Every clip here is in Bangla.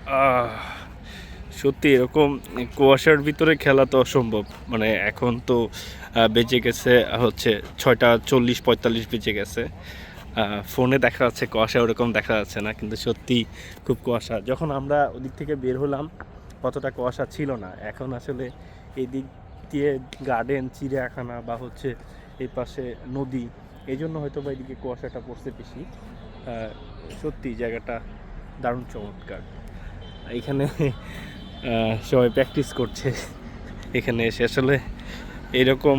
আহ, সত্যি এরকম কুয়াশার ভিতরে খেলা তো অসম্ভব। মানে এখন তো বেজে গেছে হচ্ছে 6:40-45 বেজে গেছে। ফোনে দেখা যাচ্ছে কুয়াশা, ওরকম দেখা যাচ্ছে না, কিন্তু সত্যি খুব কুয়াশা। যখন আমরা ওদিক থেকে বের হলাম কতটা কুয়াশা ছিল না। এখন আসলে এই দিক দিয়ে গার্ডেন, চিড়িয়াখানা বা হচ্ছে এই পাশে নদী, এই জন্য হয়তো বা এদিকে কুয়াশাটা পড়ছে বেশি। সত্যি জায়গাটা দারুণ চমৎকার। এখানে সবাই প্র্যাকটিস করছে। এখানে এসে আসলে এরকম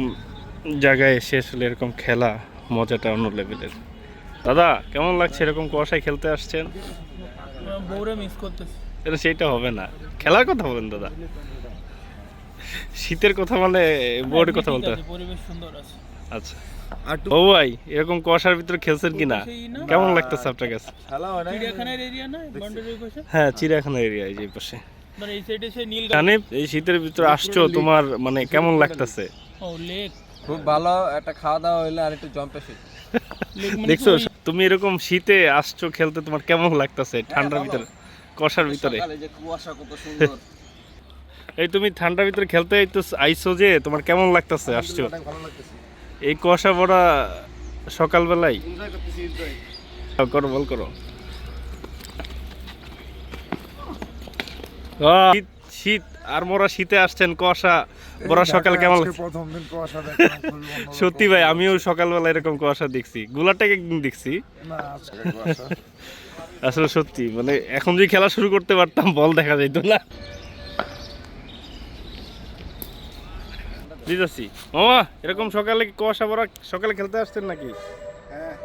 জায়গায় এসে আসলে এরকম খেলা মজাটা অন্য লেভেলের। দাদা, কেমন লাগছে এরকম কুয়াশায় খেলতে আসছেন? বউরে মিস করতেছি। এটা সেইটা হবে না, খেলার কথা বলেন দাদা। শীতের কথা মানে বোর্ডের কথা বলতে। পরিবেশ সুন্দর আছে। আচ্ছা, ও ভাই, এরকম কুয়াশার ভিতরে খেলছেন কিনা? কেমন লাগতেছে আপনার কাছে? চিড়িয়াখানার এরিয়া না, বাউন্ডারির পাশে। হ্যাঁ, চিড়িয়াখানা এরিয়া এই যে পাশে। মানে এই সাইডে সে নীল জানেন, এই শীতের ভিতরে আসছো, তোমার মানে কেমন লাগতেছে? ও লেক। খুব ভালো, একটা খাওয়া দাওয়া হইলে আর একটু জম্পে শীত। দেখছো, তুমি এরকম শীতে আসছো খেলতে, তোমার কেমন লাগতেছে ঠান্ডার ভিতরে, কুয়াশার ভিতরে? যে কুয়াশা কত সুন্দর। এই তুমি ঠান্ডার ভিতরে খেলতে আইছো যে, তোমার কেমন লাগতেছে আসছো ভালো লাগতেছে, এই কুয়াশা ভরা সকালবেলায়? এনজয় করতেছি, এনজয়। করো, বল করো। শীত শীত আর মোরা শীতে আসছেন, কুয়াশা ভরা সকাল, কেমন লাগছে? প্রথম দিন কুয়াশা দেখলাম, খুবই অন্যরকম। সত্যি ভাই, আমিও সকালবেলা এরকম কুয়াশা দেখছি, গুলাটাকে একদিন দেখছি। না, আজকে কুয়াশা। আসলে সত্যি মানে এখন যদি খেলা শুরু করতে পারতাম, বল দেখা যেত না। বুঝেছি মামা, এরকম সকালে কুয়াশা ভরা সকালে খেলতে আসছেন নাকি? হ্যাঁ,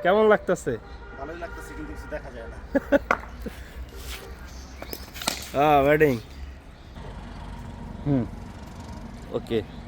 কেমন লাগতেছে? ভালোই লাগতেছে, কিন্তু কিছু দেখা যায় না। ব্যাটিং। ওকে।